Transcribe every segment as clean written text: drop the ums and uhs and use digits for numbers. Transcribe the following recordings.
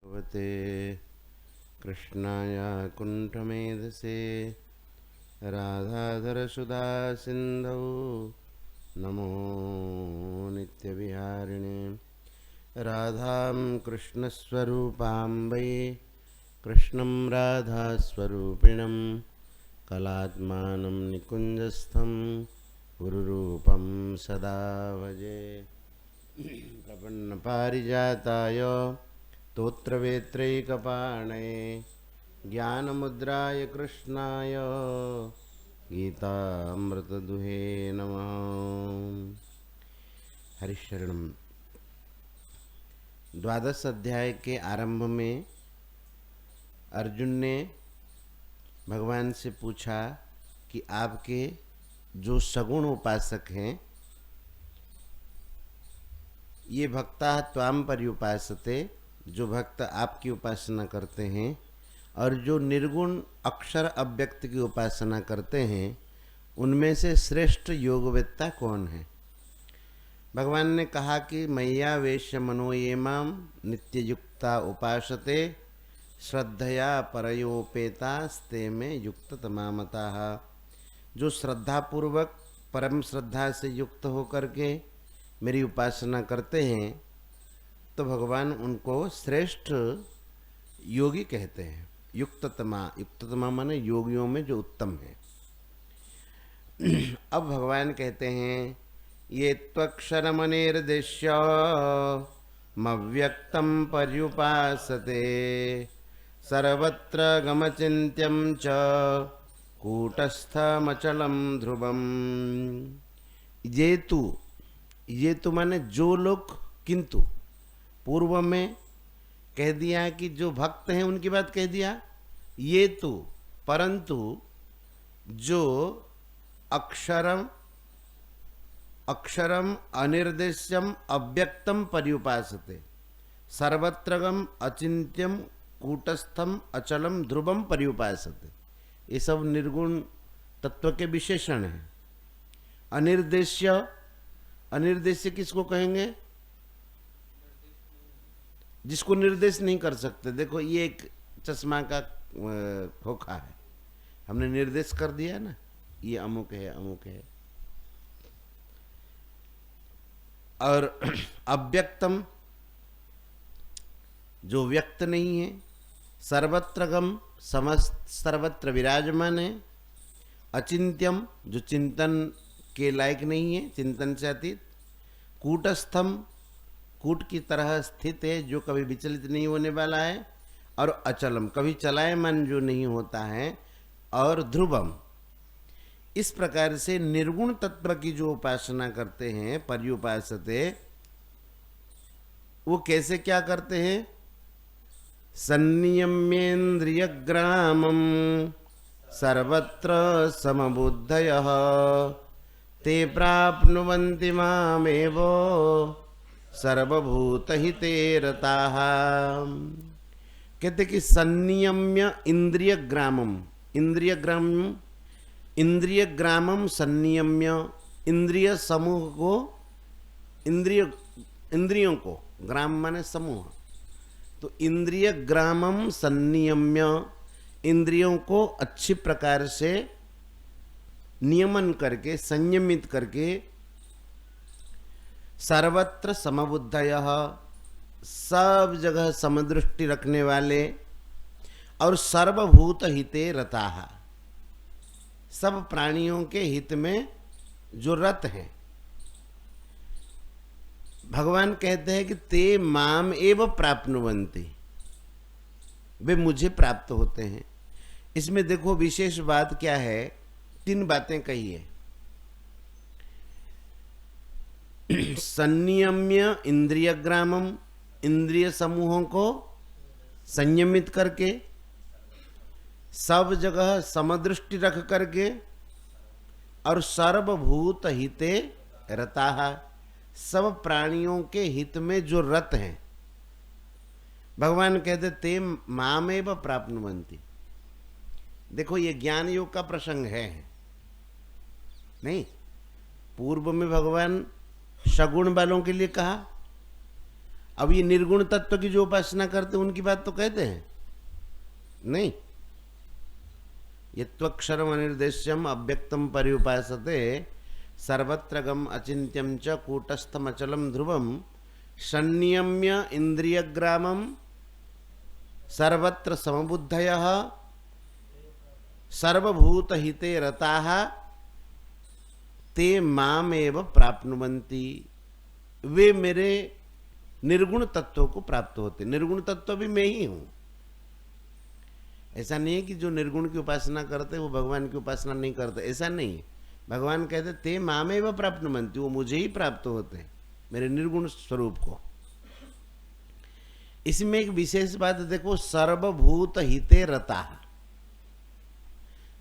भगवते कृष्णाय कुण्ठमेधसे राधाधरसुधा सिन्धौ नमो नित्यविहारिणे राधां कृष्णस्वरूपां वै कृष्णं राधास्वरूपिणं कलात्मानं निकुञ्जस्थं गुरुरूपं सदा भजे प्रपन्नपारिजाताय स्तोत्रवेत्रैकपाणये ज्ञानमुद्राय कृष्णाय गीतामृतदुहे नमः। हरिशरणम। द्वादश अध्याय के आरंभ में अर्जुन ने भगवान से पूछा कि आपके जो सगुण उपासक हैं, ये भक्ता त्वाम पर्युपासते, जो भक्त आपकी उपासना करते हैं, और जो निर्गुण अक्षर अव्यक्त की उपासना करते हैं, उनमें से श्रेष्ठ योगवेत्ता कौन है। भगवान ने कहा कि मय्या वेश्य मनो ये माम नित्ययुक्ता उपासते श्रद्धया परयोपेतास्ते में युक्त तमामताः। जो श्रद्धापूर्वक परम श्रद्धा से युक्त होकर के मेरी उपासना करते हैं, तो भगवान उनको श्रेष्ठ योगी कहते हैं। युक्ततमा माने योगियों में जो उत्तम है। अब भगवान कहते हैं ये त्वक्षरमनिर्देश्य मव्यक्तं पर्युपासते सर्वत्र गमचिन्त्यं च कूटस्थमचलं ध्रुवम्। ये तो माने जो लोग, किंतु पूर्व में कह दिया कि जो भक्त हैं उनकी बात कह दिया, ये तो परंतु जो अक्षरम अनिर्देश्यम अव्यक्तम पर्युपासते सर्वत्रगम अचिंत्यम कूटस्थम अचलम ध्रुवम पर्युपासते, ये सब निर्गुण तत्व के विशेषण हैं। अनिर्देश्य किसको कहेंगे? जिसको निर्देश नहीं कर सकते। देखो ये एक चश्मा का खोखा है, हमने निर्देश कर दिया ना, ये अमुक है अमुक है। और अव्यक्तम जो व्यक्त नहीं है, सर्वत्रगम सर्वत्र विराजमान है, अचिंत्यम जो चिंतन के लायक नहीं है, चिंतन से अतीत, कूटस्थम कूट की तरह स्थित है, जो कभी विचलित नहीं होने वाला है, और अचलम कभी चलायमान जो नहीं होता है, और ध्रुवम। इस प्रकार से निर्गुण तत्व की जो उपासना करते हैं पर्युपासते, वो कैसे क्या करते हैं? संनियम्येन्द्रियग्रामं सर्वत्र समबुद्धयः ते प्राप्नुवन्ति मामेव सर्वभूतहिते रताः। कहते कि संनियम्य इंद्रिय ग्रामम संनियम्य, इंद्रिय समूह को, इंद्रियों को, ग्राम माने समूह, तो इंद्रिय ग्रामम संनियम्य, इंद्रियों को अच्छी प्रकार से नियमन करके, संयमित करके, सर्वत्र समबुद्धयः सब जगह समदृष्टि रखने वाले, और सर्वभूत हिते रताः सब प्राणियों के हित में जो रत हैं। भगवान कहते हैं कि ते माम एव प्राप्नुवन्ति, वे मुझे प्राप्त होते हैं। इसमें देखो विशेष बात क्या है, 3 बातें कही है। संनियम्य इंद्रिय ग्रामम, इंद्रिय समूहों को संयमित करके, सब जगह समदृष्टि रख करके, और सर्वभूत हिते रताः सब प्राणियों के हित में जो रत हैं। भगवान कहते ते मामेव प्राप्नुवन्ति। देखो ये ज्ञान योग का प्रसंग है नहीं। पूर्व में भगवान सगुण वालों के लिए कहा, अब ये निर्गुण तत्व की जो उपासना करते उनकी बात तो कहते हैं नहीं। यत्वक्षरम अनिर्देश्यम अव्यक्तम पर्युपासते सर्वत्र गम अचिन्त्यम च कूटस्थम अचलम ध्रुवम संनियम्य इंद्रियग्रामम सर्वत्र समबुद्धयः सर्वभूतहिते रताः ते मामेव प्राप्नुवन्ति। वे मेरे निर्गुण तत्वों को प्राप्त होते। निर्गुण तत्व भी मैं ही हूं। ऐसा नहीं है कि जो निर्गुण की उपासना करते वो भगवान की उपासना नहीं करते, ऐसा नहीं है। भगवान कहते ते मामेव प्राप्नुवन्ति, वो मुझे ही प्राप्त होते हैं, मेरे निर्गुण स्वरूप को। इसमें एक विशेष बात देखो, सर्वभूत हिते रता,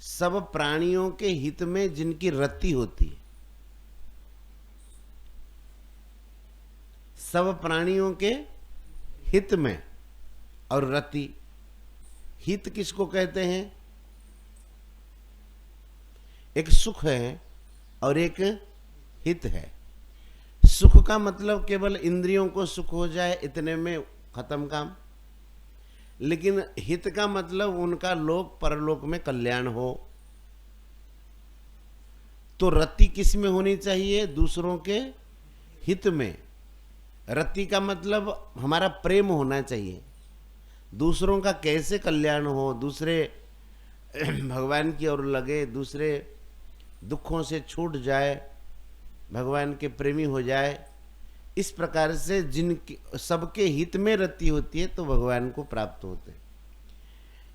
सब प्राणियों के हित में जिनकी रति होती है, सब प्राणियों के हित में। और रति, हित किसको कहते हैं? एक सुख है और एक हित है। सुख का मतलब केवल इंद्रियों को सुख हो जाए इतने में खत्म काम, लेकिन हित का मतलब उनका लोक परलोक में कल्याण हो। तो रति किस में होनी चाहिए? दूसरों के हित में। रति का मतलब हमारा प्रेम होना चाहिए, दूसरों का कैसे कल्याण हो, दूसरे भगवान की ओर लगे, दूसरे दुखों से छूट जाए, भगवान के प्रेमी हो जाए। इस प्रकार से जिनके सबके हित में रति होती है तो भगवान को प्राप्त होते।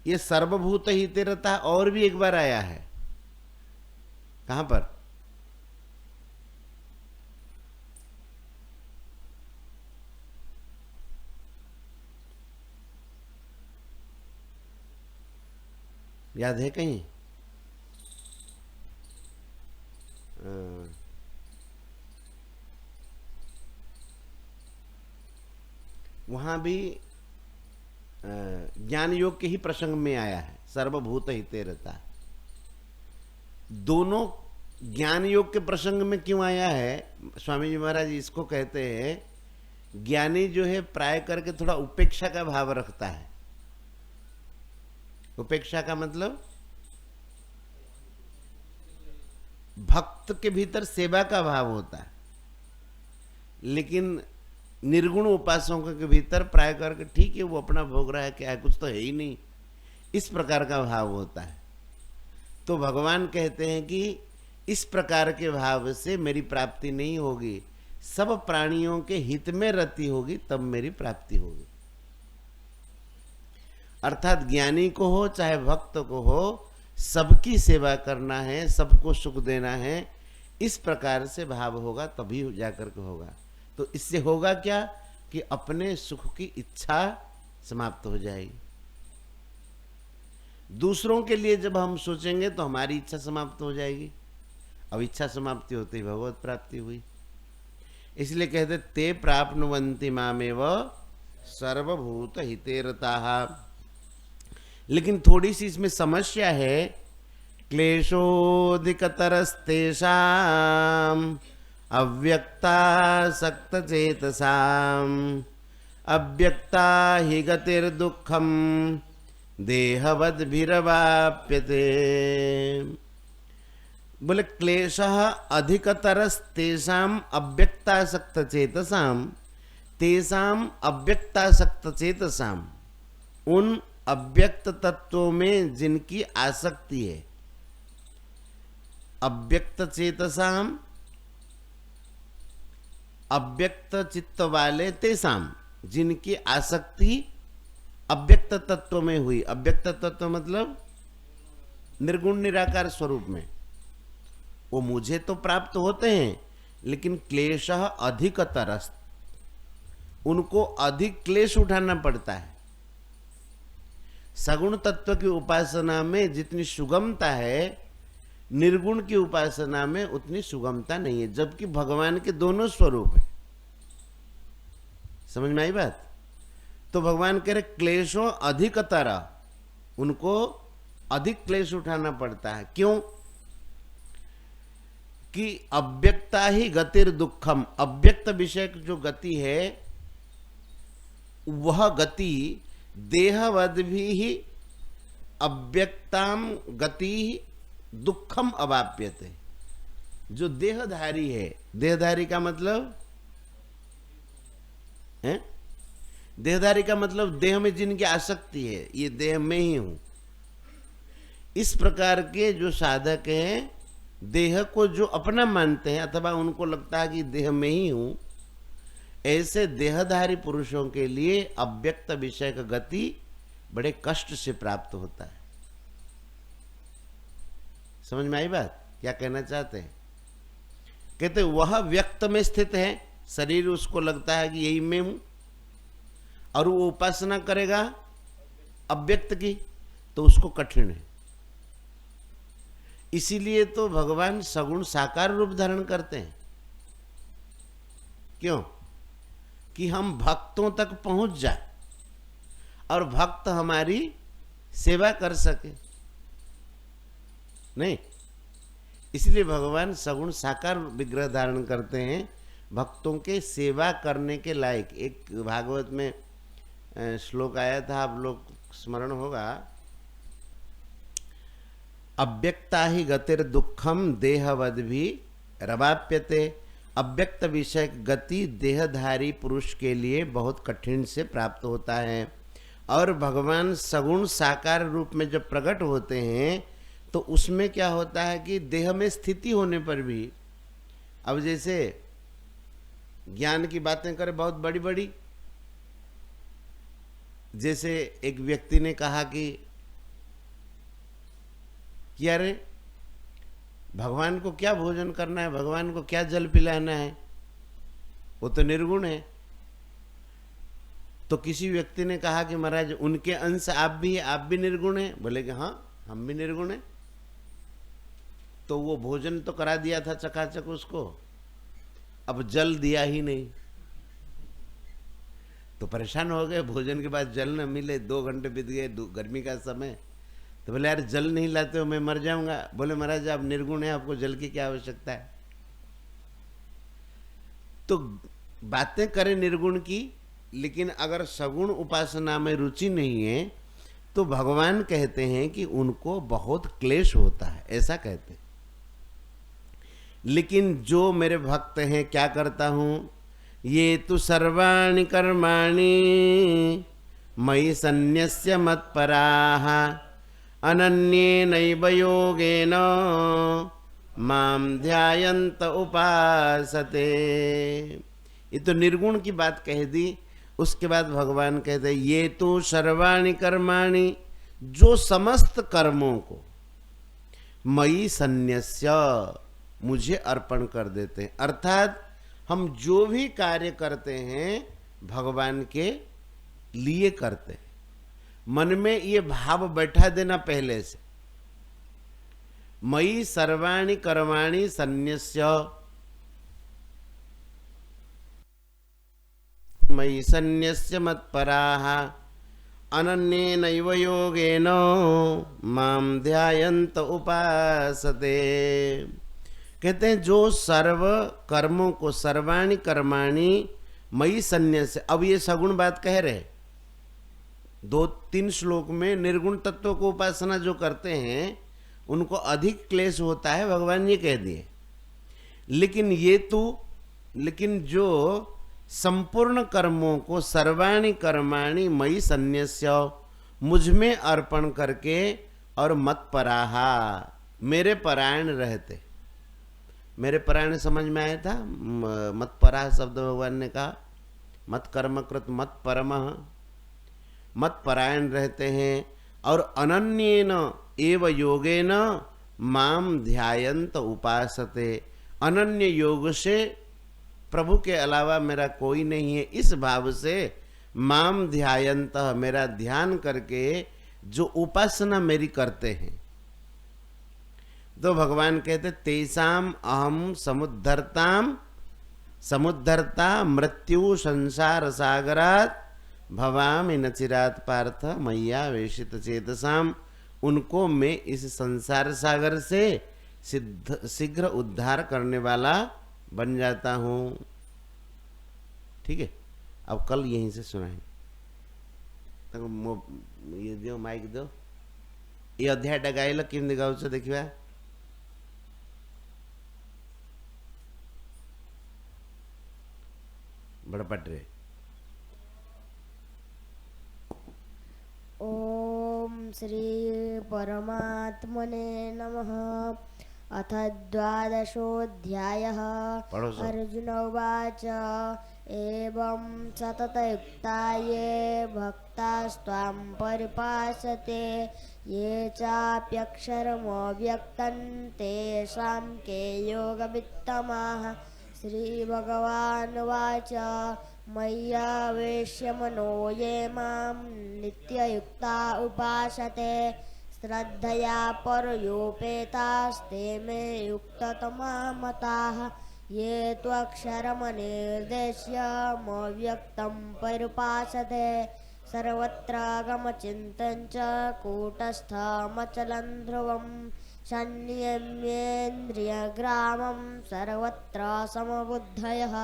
ये सर्वभूत हिते रता और भी एक बार आया है। कहां पर? याद है कहीं? वहां भी ज्ञान योग के ही प्रसंग में आया है, सर्वभूत हिते रता। दोनों ज्ञान योग के प्रसंग में क्यों आया है? स्वामी जी महाराज इसको कहते हैं, ज्ञानी जो है प्राय करके थोड़ा उपेक्षा का भाव रखता है। उपेक्षा का मतलब भक्त के भीतर सेवा का भाव होता है, लेकिन निर्गुण उपासकों के भीतर प्राय करके ठीक है वो अपना भोग रहा है, क्या है, कुछ तो है ही नहीं, इस प्रकार का भाव होता है। तो भगवान कहते हैं कि इस प्रकार के भाव से मेरी प्राप्ति नहीं होगी, सब प्राणियों के हित में रति होगी तब मेरी प्राप्ति होगी। अर्थात ज्ञानी को हो चाहे भक्त को हो, सबकी सेवा करना है, सबको सुख देना है, इस प्रकार से भाव होगा तभी जाकर के होगा। तो इससे होगा क्या कि अपने सुख की इच्छा समाप्त हो जाएगी। दूसरों के लिए जब हम सोचेंगे तो हमारी इच्छा समाप्त हो जाएगी। अब इच्छा समाप्ति होती ही भगवत प्राप्ति हुई। इसलिए कहते ते प्राप्नुवन्ति मामेव सर्वभूत हिते रताः। लेकिन थोड़ी सी इसमें समस्या है। क्लेशोऽधिकतरस्तेषाम् अव्यक्तासक्तचेतसाम् अव्यक्ता हि गतिर्दुःखम् देहवद्भिरवाप्यते। बोले क्लेशः अधिकतरस्तेषाम् अव्यक्तासक्तचेतसाम्, तेषाम् अव्यक्तासक्तचेतसाम्, उन अव्यक्त तत्वों में जिनकी आसक्ति है। अव्यक्त चेतसाम, अव्यक्त चित्त वाले तेसाम, जिनकी आसक्ति अव्यक्त तत्व में हुई। अव्यक्त तत्व मतलब निर्गुण निराकार स्वरूप में। वो मुझे तो प्राप्त होते हैं, लेकिन क्लेशः अधिकतरस्त, उनको अधिक क्लेश उठाना पड़ता है। सगुण तत्व की उपासना में जितनी सुगमता है, निर्गुण की उपासना में उतनी सुगमता नहीं है, जबकि भगवान के दोनों स्वरूप हैं। समझ में आई बात? तो भगवान कह रहे क्लेशों अधिकतर, उनको अधिक क्लेश उठाना पड़ता है। क्यों? कि अव्यक्ता ही गतिर दुखम, अव्यक्त विषय जो गति है वह गति देहवद भी ही अव्यक्ताम गति दुखम अवाप्यते। जो देहधारी है, देहधारी का मतलब है, देहधारी का मतलब देह में जिनकी आसक्ति है, ये देह में ही हूं, इस प्रकार के जो साधक हैं, देह को जो अपना मानते हैं अथवा उनको लगता है कि देह में ही हूं, ऐसे देहधारी पुरुषों के लिए अव्यक्त विषय का गति बड़े कष्ट से प्राप्त होता है। समझ में आई बात? क्या कहना चाहते हैं? कहते वह व्यक्त में स्थित है, शरीर उसको लगता है कि यही मैं हूं, और वो उपासना करेगा अव्यक्त की, तो उसको कठिन है। इसीलिए तो भगवान सगुण साकार रूप धारण करते हैं। क्यों? कि हम भक्तों तक पहुंच जाए और भक्त हमारी सेवा कर सके। नहीं, इसलिए भगवान सगुण साकार विग्रह धारण करते हैं, भक्तों के सेवा करने के लायक। एक भागवत में श्लोक आया था, आप लोग स्मरण होगा, अव्यक्ता ही गतिर दुखम देहवद भी रवाप्यते। अव्यक्त विषय गति देहधारी पुरुष के लिए बहुत कठिन से प्राप्त होता है। और भगवान सगुण साकार रूप में जब प्रकट होते हैं तो उसमें क्या होता है कि देह में स्थिति होने पर भी, अब जैसे ज्ञान की बातें करें बहुत बड़ी बड़ी, जैसे एक व्यक्ति ने कहा कि अरे भगवान को क्या भोजन करना है, भगवान को क्या जल पिलाना है, वो तो निर्गुण है। तो किसी व्यक्ति ने कहा कि महाराज उनके अंश आप भी हैं, आप भी निर्गुण हैं। बोले कि हाँ हम भी निर्गुण हैं। तो वो भोजन तो करा दिया था चकाचक उसको, अब जल दिया ही नहीं, तो परेशान हो गए। भोजन के बाद जल न मिले, 2 घंटे बीत गए, गर्मी का समय। तो बोले यार जल नहीं लाते हो मैं मर जाऊंगा। बोले महाराज आप निर्गुण हैं, आपको जल की क्या आवश्यकता है। तो बातें करें निर्गुण की, लेकिन अगर सगुण उपासना में रुचि नहीं है तो भगवान कहते हैं कि उनको बहुत क्लेश होता है, ऐसा कहते हैं। लेकिन जो मेरे भक्त हैं, क्या करता हूं, ये तो सर्वाणि कर्माणि मयि सन्न्यस्य मत्पराः अनन्येनैव योगेन माम ध्यायन्त उपासते। ये तो निर्गुण की बात कह दी। उसके बाद भगवान कहते हैं ये तो सर्वाणि कर्माणि, जो समस्त कर्मों को मयि सन्न्यस्य, मुझे अर्पण कर देते हैं। अर्थात हम जो भी कार्य करते हैं भगवान के लिए करते हैं। मन में ये भाव बैठा देना पहले से, मयि सर्वाणि कर्माणि सन्न्यस्य, मयि सन्न्यस्य मत्पराः अनन्येनैव योगेन माम ध्यायन्त उपासते। कहते हैं जो सर्व कर्मों को, सर्वाणि कर्माणि मयि सन्न्यस्य। अब ये सगुण बात कह रहे, 2-3 श्लोक में निर्गुण तत्व को उपासना जो करते हैं उनको अधिक क्लेश होता है, भगवान ये कह दिए। लेकिन जो संपूर्ण कर्मों को सर्वाणि कर्माणि मयि सन्न्यस्य, मुझ में अर्पण करके और मत्पराहा, मेरे परायण रहते। मेरे परायण समझ में आया था? मत्पराह शब्द भगवान ने कहा, मत कर्म कृत मत परमः, मत परायण रहते हैं और अनन्येन एव योगेन माम ध्यायन्त उपासते। अनन्य योग से, प्रभु के अलावा मेरा कोई नहीं है, इस भाव से माम ध्यायन्त, मेरा ध्यान करके जो उपासना मेरी करते हैं। तो भगवान कहते तेषाम अहम समुद्धरता मृत्यु संसार सागरात भवामि न चिरात पार्थ मैया वेशित चेतसाम। उनको मैं इस संसार सागर से शीघ्र उद्धार करने वाला बन जाता हूँ। ठीक है, अब कल यहीं से सुनाएंगे। ये दियो माइक दो ये अध्यायटा गाइल केमती गाउछ देखिबा बड़पाटे ओम श्री परमात्मने नमः। अथ द्वादशोऽध्यायः। अर्जुन उवाच एवं सततयुक्ता ये भक्तास्त्वां परिपासते ये चाप्यक्षरमव्यक्तं तेषां के योगवित्तमाः। श्रीभगवानुवाच मय्यावेश्य मनो ये मां नित्ययुक्ता उपासते श्रद्धया परयोपेतास्ते मे युक्ततमा मताः। ये त्वक्षरमनिर्देश्य मव्यक्तं परिपासते सर्वत्र गमचिन्तं च कूटस्थमचलं ध्रुवं संयम्येन्द्रियग्रामं सर्वत्र समबुद्धयः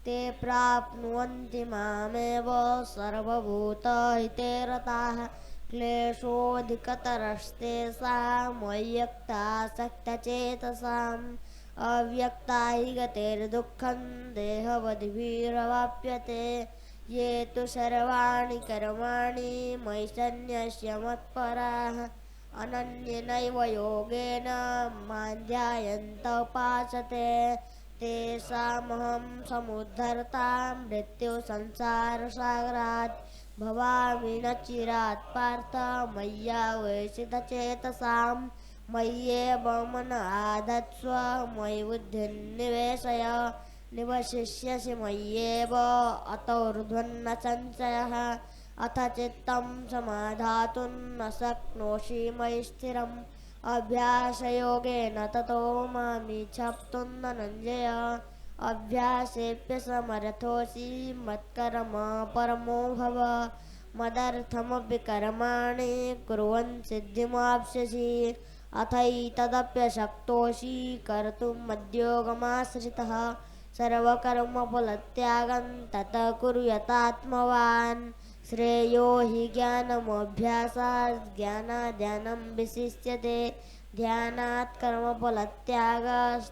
ते प्राप्नुवन्ति मामेव सर्वभूतहिते रताः। क्लेशोऽधिकतरस्तेषां मय्यक्तासक्तचेतसाम् अव्यक्ता हि गतिर्दुःखं देहवद्भिरवाप्यते। ये तु सर्वाणि कर्माणि मयि सन्न्यस्य मत्पराः अनन्येनैव योगेन मां ध्यायन्त उपासते तेषामहं समुद्धर्ता मृत्युसंसारसागरात् भवामि न चिरात् पार्थ मय्यावेशितचेतसां मय्येव मन आधत्स्व मयि बुद्धिं निवेशय निवशिष्यसि मय्येव अतोर्ध्वन्न संशयः। अथ चित्तं समाधातुं न शक्नोषि मयि स्थिरम् अभ्यासयोगेन ततो मामिच्छप्तुं धनञ्जय। अभ्यासेऽप्यसमर्थोऽसि मत्कर्म परमो भव मदर्थमपि कर्माणि कुर्वन् सिद्धिमाप्स्यसि। अथैतदप्यशक्तोऽसि कर्तुं मद्योगमाश्रितः सर्वकर्मफलत्यागं ततः कुरु यतात्मवान्। श्रेयो हि ज्ञानमभ्यासात् ज्ञानाद् विशिष्यते ध्यानात् कर्मफलत्यागात्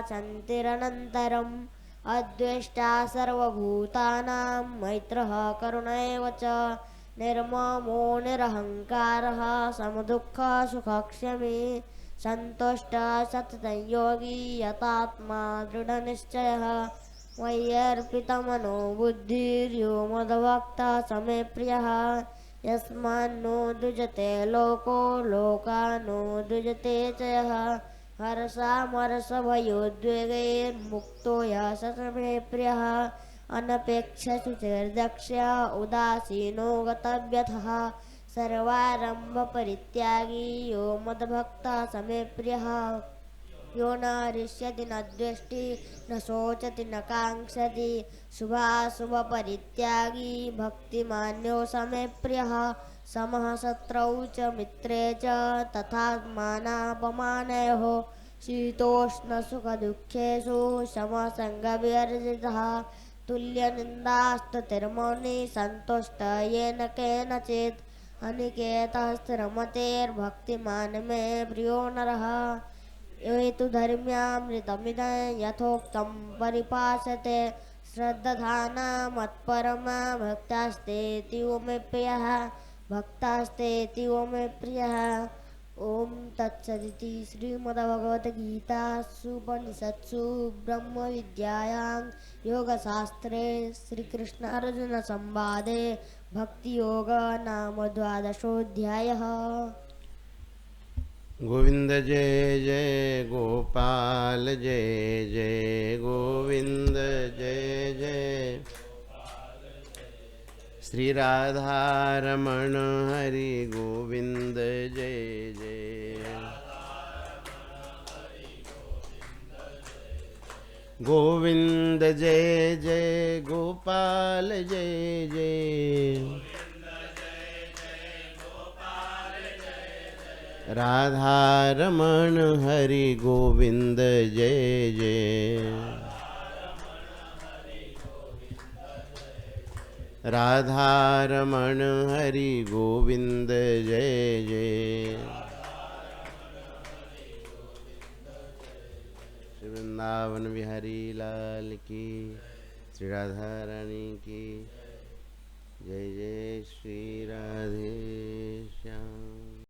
शान्तिरनन्तरम्। अद्वेष्टा सर्वभूतानां मैत्रः करुण एव च निर्ममो निरहङ्कारः समदुःखसुखक्षमी सन्तुष्टः सततं योगी यतात्मा दृढनिश्चयः। मय्यर्पितमनो बुद्धिर्यो मद्भक्तः स मे प्रियः। यस्मान्नो द्विजते लोको लोकानो द्विजते च यः हर्षामर्षभयोद्वेगैर्मुक्तो यः स मे प्रियः। अनपेक्षशुचिर्दक्ष उदासीनो गतव्यथः सर्वारम्भपरित्यागी यो मद्भक्तः स मे प्रियः। यो न हृष्यति न द्वेष्टि न शोचति न काङ्क्षति शुभाशुभपरित्यागी भक्तिमान्यो स मे प्रियः। समः शत्रौ च मित्रे च तथा मानापमानयोः शीतोष्णसुखदुःखेषु समसङ्गविवर्जितः। तुल्यनिन्दास्तुतिर्मौनी सन्तुष्ट येन केनचित् अनिकेतः स्थिरमतेर्भक्तिमान् मे प्रियो नरः। ये तु धर्म्यामृतमिदं यथोक्तं परिपासते श्रद्धाना मत्परमा भक्तास्तेऽतीव मे प्रियः मे प्रियः। ओम तत्सदिति श्रीमद्भगवद्गीतासु उपनिषत्सु ब्रह्मविद्यायां योगशास्त्रे श्रीकृष्णार्जुनसंवादे भक्तियोग नाम द्वादशोऽध्यायः। गोविंद जय जय गोपाल जय जय गोविंद जय जय श्री राधारमण हरि गोविंद जय जय गोविंद जय जय गोपाल जय जय राधारमण हरि गोविंद जय जय राधारमण हरि गोविंद जय जय। श्री वृंदावन बिहारी लाल की, श्री राधा रानी की जय जय।